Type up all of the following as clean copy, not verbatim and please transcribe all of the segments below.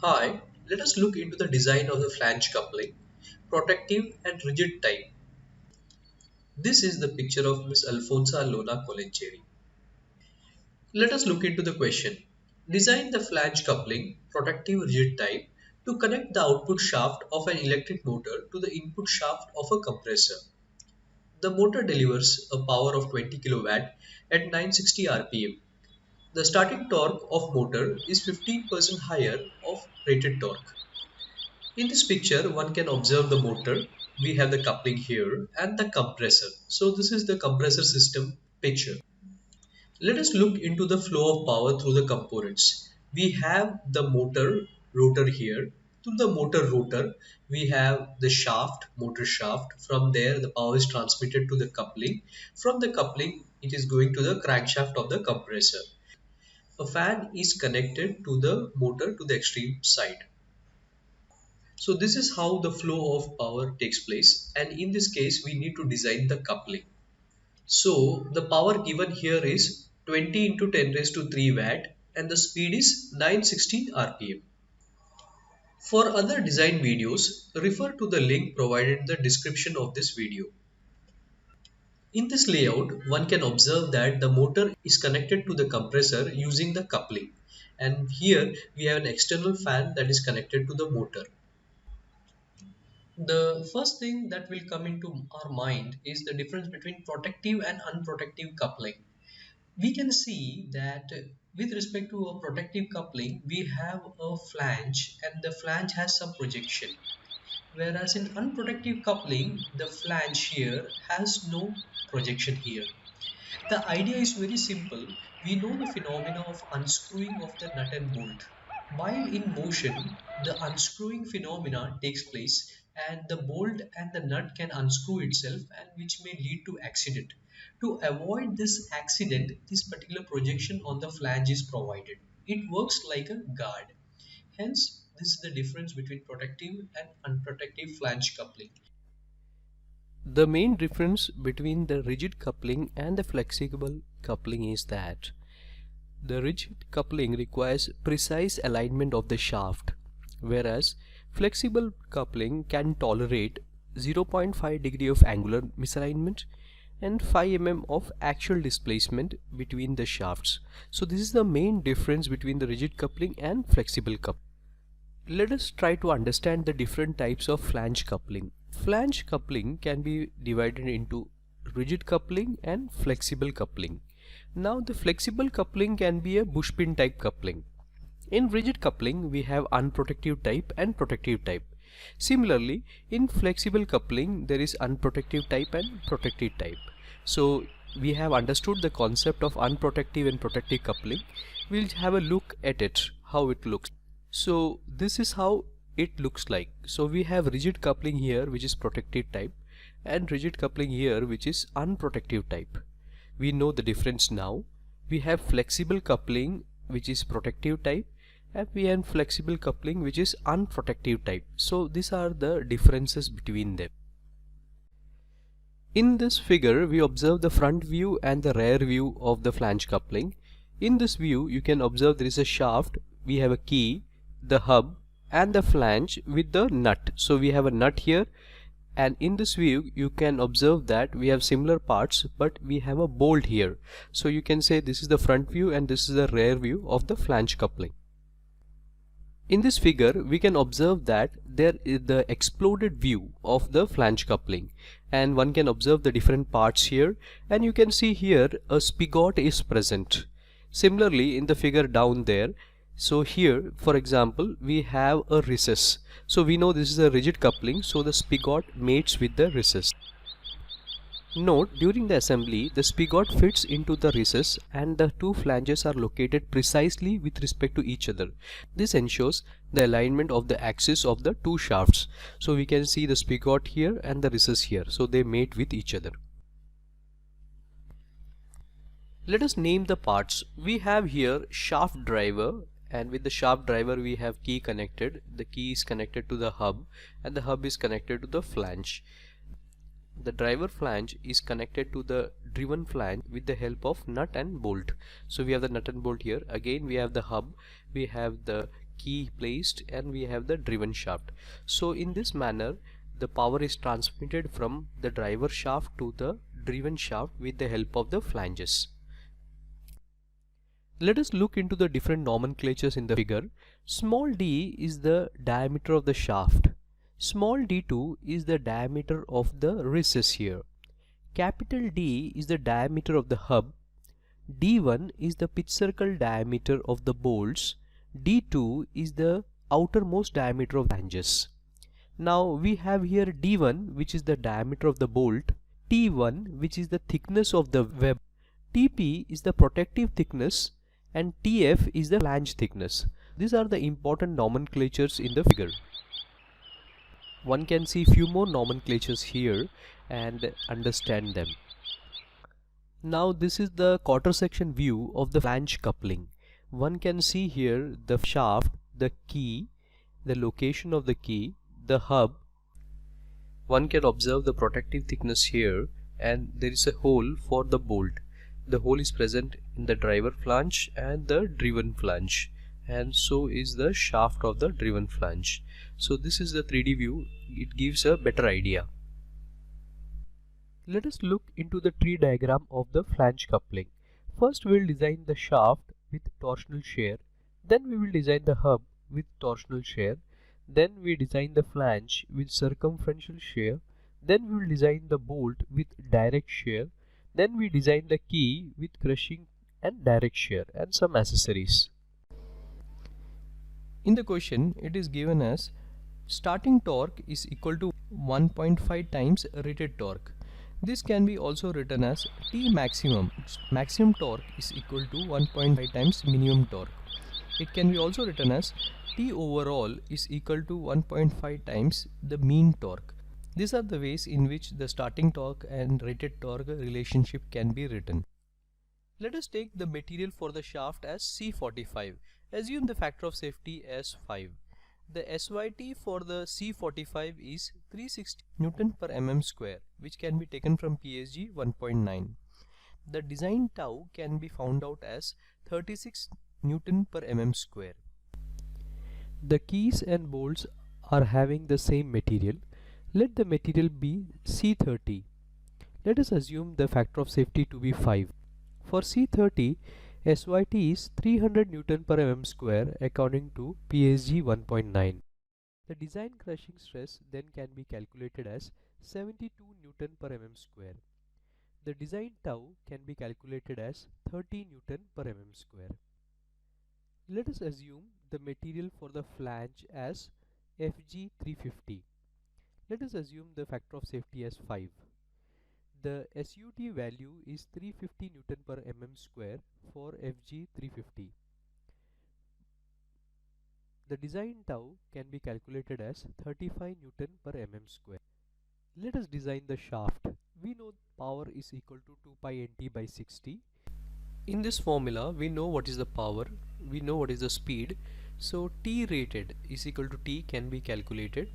Hi, let us look into the design of the flange coupling, protective and rigid type. This is the picture of Miss Alfonso Lona Colencheri. Let us look into the question. Design the flange coupling, protective rigid type, to connect the output shaft of an electric motor to the input shaft of a compressor. The motor delivers a power of 20 kW at 960 rpm. The starting torque of motor is 15% higher of rated torque. In this picture, one can observe the motor. We have the coupling here and the compressor. So this is the compressor system picture. Let us look into the flow of power through the components. We have the motor rotor here. To the motor rotor, we have the shaft, motor shaft. From there, the power is transmitted to the coupling. From the coupling, it is going to the crankshaft of the compressor. A fan is connected to the motor to the extreme side. So this is how the flow of power takes place, and in this case we need to design the coupling. So the power given here is 20 into 10 raised to 3 watt and the speed is 960 rpm. For other design videos, refer to the link provided in the description of this video. In this layout, one can observe that the motor is connected to the compressor using the coupling, and here we have an external fan that is connected to the motor. The first thing that will come into our mind is the difference between protective and unprotective coupling. We can see that with respect to a protective coupling, we have a flange and the flange has some projection. Whereas in unprotective coupling, the flange here has no projection here. The idea is very simple. We know the phenomena of unscrewing of the nut and bolt. While in motion, the unscrewing phenomena takes place and the bolt and the nut can unscrew itself and which may lead to accident. To avoid this accident, this particular projection on the flange is provided. It works like a guard. Hence, this is the difference between protective and unprotective flange coupling. The main difference between the rigid coupling and the flexible coupling is that the rigid coupling requires precise alignment of the shaft, whereas flexible coupling can tolerate 0.5 degree of angular misalignment and 5 mm of actual displacement between the shafts. So this is the main difference between the rigid coupling and flexible coupling. Let us try to understand the different types of flange coupling. Flange coupling can be divided into rigid coupling and flexible coupling. Now the flexible coupling can be a bushpin type coupling. In rigid coupling we have unprotective type and protective type. Similarly, in flexible coupling there is unprotective type and protective type. So we have understood the concept of unprotective and protective coupling. We'll have a look at it, how it looks. So this is how it looks like. So we have rigid coupling here which is protective type and rigid coupling here which is unprotective type. We know the difference now. We have flexible coupling which is protective type and we have flexible coupling which is unprotective type. So these are the differences between them. In this figure we observe the front view and the rear view of the flange coupling. In this view you can observe there is a shaft, we have a key, the hub and the flange with the nut. So we have a nut here, and in this view you can observe that we have similar parts but we have a bolt here. So you can say this is the front view and this is the rear view of the flange coupling. In this figure we can observe that there is the exploded view of the flange coupling, and one can observe the different parts here, and you can see here a spigot is present. Similarly in the figure down there, so here for example we have a recess. So we know this is a rigid coupling, so the spigot mates with the recess. Note, during the assembly the spigot fits into the recess and the two flanges are located precisely with respect to each other. This ensures the alignment of the axis of the two shafts. So we can see the spigot here and the recess here, so they mate with each other. Let us name the parts. We have here shaft driver, and with the shaft driver we have key connected. The key is connected to the hub and the hub is connected to the flange. The driver flange is connected to the driven flange with the help of nut and bolt. So we have the nut and bolt here. Again we have the hub, we have the key placed and we have the driven shaft. So in this manner the power is transmitted from the driver shaft to the driven shaft with the help of the flanges. Let us look into the different nomenclatures in the figure. Small d is the diameter of the shaft. Small d2 is the diameter of the recess here. Capital D is the diameter of the hub. D1 is the pitch circle diameter of the bolts. D2 is the outermost diameter of the flanges. Now we have here D1, which is the diameter of the bolt, T1, which is the thickness of the web, TP is the protective thickness, and TF is the flange thickness. These are the important nomenclatures in the figure. One can see few more nomenclatures here and understand them. Now this is the quarter section view of the flange coupling. One can see here the shaft, the key, the location of the key, the hub. One can observe the protective thickness here, and there is a hole for the bolt. The hole is present in the driver flange and the driven flange, and so is the shaft of the driven flange. So this is the 3D view. It gives a better idea. Let us look into the tree diagram of the flange coupling. First we will design the shaft with torsional shear, then we will design the hub with torsional shear, then we design the flange with circumferential shear, then we will design the bolt with direct shear, then we design the key with crushing and direct shear and some accessories. In the question it is given as starting torque is equal to 1.5 times rated torque. This can be also written as T maximum. Maximum torque is equal to 1.5 times minimum torque. It can be also written as T overall is equal to 1.5 times the mean torque. These are the ways in which the starting torque and rated torque relationship can be written. Let us take the material for the shaft as C45. Assume the factor of safety as 5. The SYT for the C45 is 360 Newton per mm square, which can be taken from PSG 1.9. The design tau can be found out as 36 Newton per mm square. The keys and bolts are having the same material. Let the material be C30. Let us assume the factor of safety to be 5. For C30, SYT is 300 Newton per mm square according to PSG 1.9. The design crushing stress then can be calculated as 72 Newton per mm square. The design tau can be calculated as 30 Newton per mm square. Let us assume the material for the flange as FG350. Let us assume the factor of safety as 5. The SUT value is 350 Newton per mm square for FG350. The design tau can be calculated as 35 Newton per mm square. Let us design the shaft. We know power is equal to 2 pi nt by 60. In this formula we know what is the power, we know what is the speed. So T rated is equal to T can be calculated,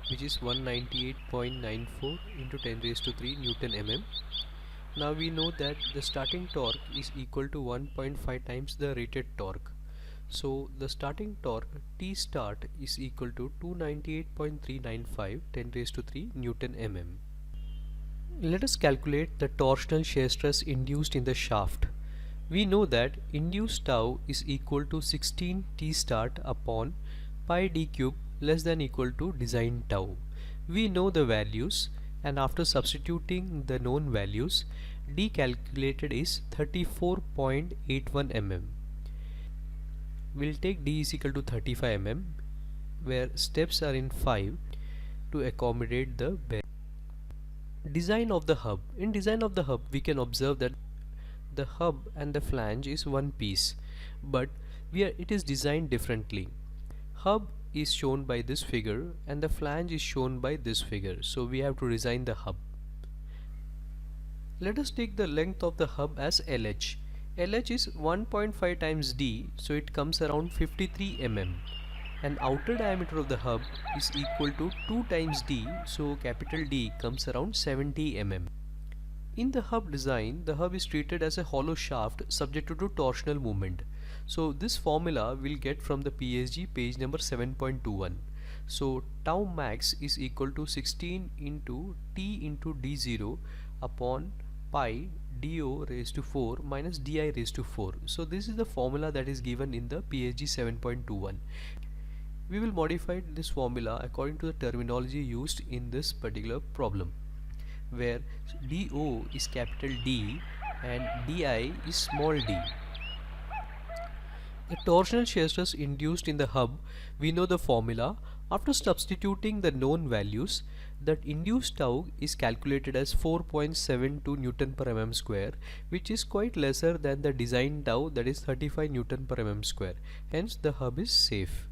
which is 198.94 into 10 raised to 3 Newton mm. Now we know that the starting torque is equal to 1.5 times the rated torque. So the starting torque T start is equal to 298.395 10 raised to 3 Newton mm. Let us calculate the torsional shear stress induced in the shaft. We know that induced tau is equal to 16 T start upon pi d cube less than equal to design tau. We know the values, and after substituting the known values, d calculated is 34.81 mm. We'll take d is equal to 35 mm, where steps are in 5 to accommodate the bearing. Design of the hub. In design of the hub we can observe that the hub and the flange is one piece, but it is designed differently. Hub is shown by this figure and the flange is shown by this figure, so we have to design the hub. Let us take the length of the hub as LH. LH is 1.5 times D, so it comes around 53 mm, and outer diameter of the hub is equal to 2 times D, so capital D comes around 70 mm. In the hub design, the hub is treated as a hollow shaft subjected to torsional movement. So this formula we'll get from the PSG page number 7.21. So tau max is equal to 16 into T into D0 upon pi do raised to 4 minus di raised to 4. So this is the formula that is given in the PSG 7.21. We will modify this formula according to the terminology used in this particular problem, where do is capital D and di is small d. The torsional shear stress induced in the hub, we know the formula. After substituting the known values, that induced tau is calculated as 4.72 Newton per mm square, which is quite lesser than the design tau, that is 35 Newton per mm square. Hence the hub is safe.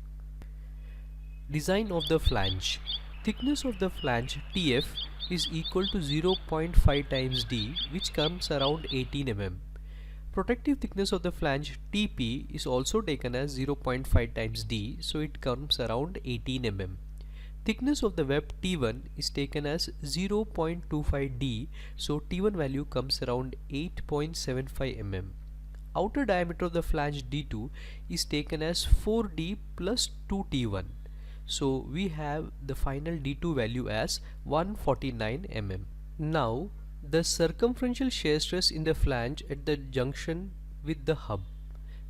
Design of the flange. Thickness of the flange TF is equal to 0.5 times D, which comes around 18 mm. Protective thickness of the flange TP is also taken as 0.5 times D, so it comes around 18 mm. Thickness of the web T1 is taken as 0.25 D, so T1 value comes around 8.75 mm. Outer diameter of the flange D2 is taken as 4D plus 2T1. So we have the final D2 value as 149 mm. Now the circumferential shear stress in the flange at the junction with the hub.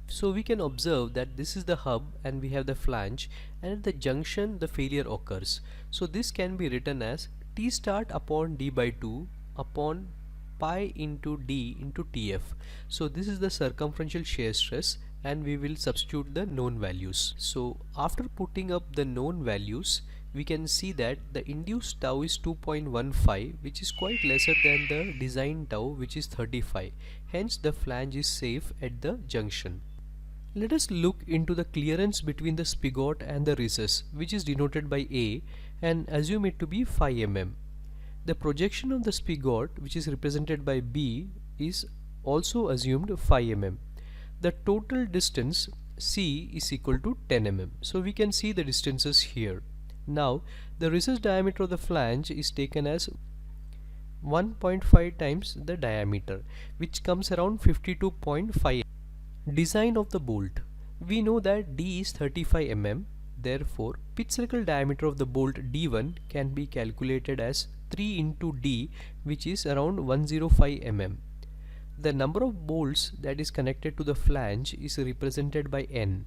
So we can observe that this is the hub and we have the flange, and at the junction the failure occurs. So this can be written as T start upon D by 2 upon pi into D into TF. So this is the circumferential shear stress, and we will substitute the known values. So after putting up the known values, we can see that the induced tau is 2.15, which is quite lesser than the design tau, which is 35. Hence the flange is safe at the junction. Let us look into the clearance between the spigot and the recess, which is denoted by A, and assume it to be 5 mm. The projection of the spigot, which is represented by B, is also assumed 5 mm. The total distance C is equal to 10 mm. So we can see the distances here. Now the recess diameter of the flange is taken as 1.5 times the diameter, which comes around 52.5. Design of the bolt. We know that D is 35 mm. Therefore, pitch circle diameter of the bolt D1 can be calculated as 3 into D, which is around 105 mm. The number of bolts that is connected to the flange is represented by N.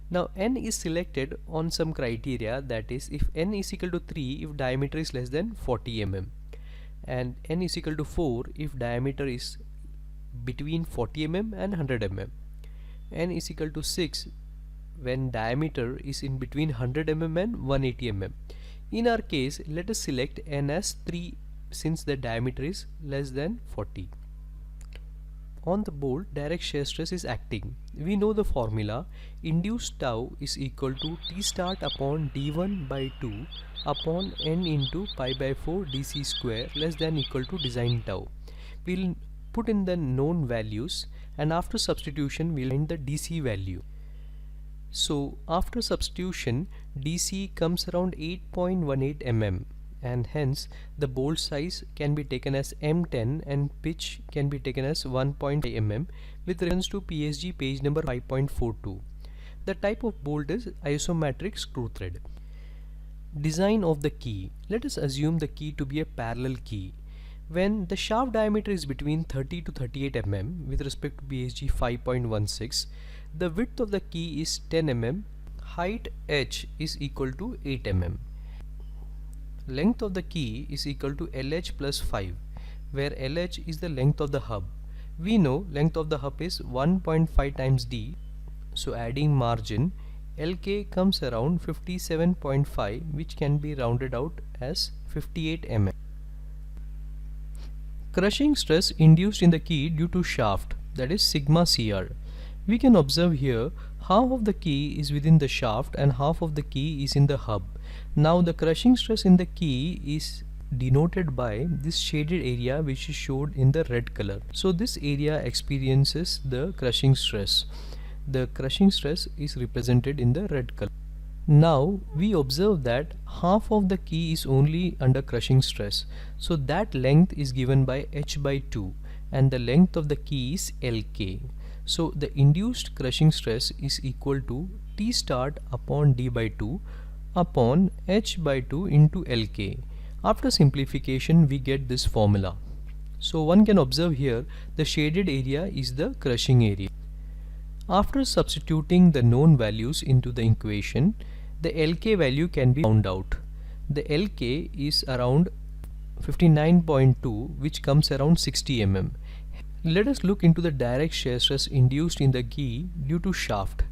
Now N is selected on some criteria, that is if N is equal to 3 if diameter is less than 40 mm, and N is equal to 4 if diameter is between 40 mm and 100 mm. N is equal to 6 when diameter is in between 100 mm and 180 mm. In our case, let us select N as 3 since the diameter is less than 40. On the bolt, direct shear stress is acting. We know the formula. Induced tau is equal to T start upon D1 by 2 upon N into pi by 4 DC square less than equal to design tau. We'll put in the known values, and after substitution we'll find the DC value. So after substitution, DC comes around 8.18 mm, and hence the bolt size can be taken as M10 and pitch can be taken as 1.5 mm with reference to PSG page number 5.42. The type of bolt is isometric screw thread. Design of the key. Let us assume the key to be a parallel key. When the shaft diameter is between 30 to 38 mm with respect to PSG 5.16, the width of the key is 10 mm, height h is equal to 8 mm. Length of the key is equal to LH plus 5, where LH is the length of the hub. We know length of the hub is 1.5 times D, so adding margin, LK comes around 57.5, which can be rounded out as 58 mm. Crushing stress induced in the key due to shaft, that is sigma CR. We can observe here half of the key is within the shaft and half of the key is in the hub. Now the crushing stress in the key is denoted by this shaded area which is showed in the red color. So this area experiences the crushing stress. The crushing stress is represented in the red color. Now we observe that half of the key is only under crushing stress. So that length is given by h by 2 and the length of the key is LK. So the induced crushing stress is equal to T start upon D by 2 upon H by 2 into Lk. After simplification we get this formula. So one can observe here the shaded area is the crushing area. After substituting the known values into the equation, the Lk value can be found out. The Lk is around 59.2, which comes around 60 mm. Let us look into the direct shear stress induced in the key due to shaft.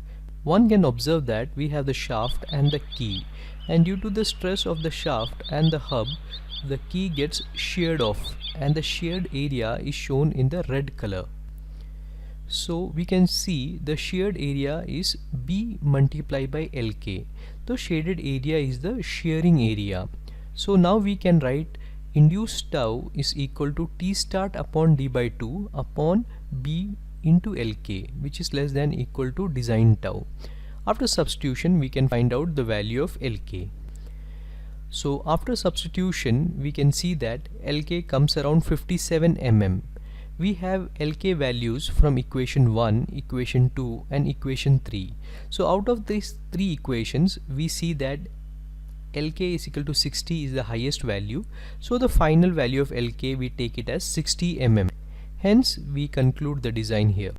One can observe that we have the shaft and the key, and due to the stress of the shaft and the hub, the key gets sheared off and the sheared area is shown in the red color. So we can see the sheared area is B multiplied by Lk. The shaded area is the shearing area. So now we can write induced tau is equal to T start upon D by 2 upon B into Lk, which is less than equal to design tau. After substitution we can find out the value of Lk. So after substitution we can see that Lk comes around 57 mm. We have Lk values from equation 1, equation 2 and equation 3. So out of these three equations we see that Lk is equal to 60 is the highest value. So the final value of Lk we take it as 60 mm. Hence we conclude the design here.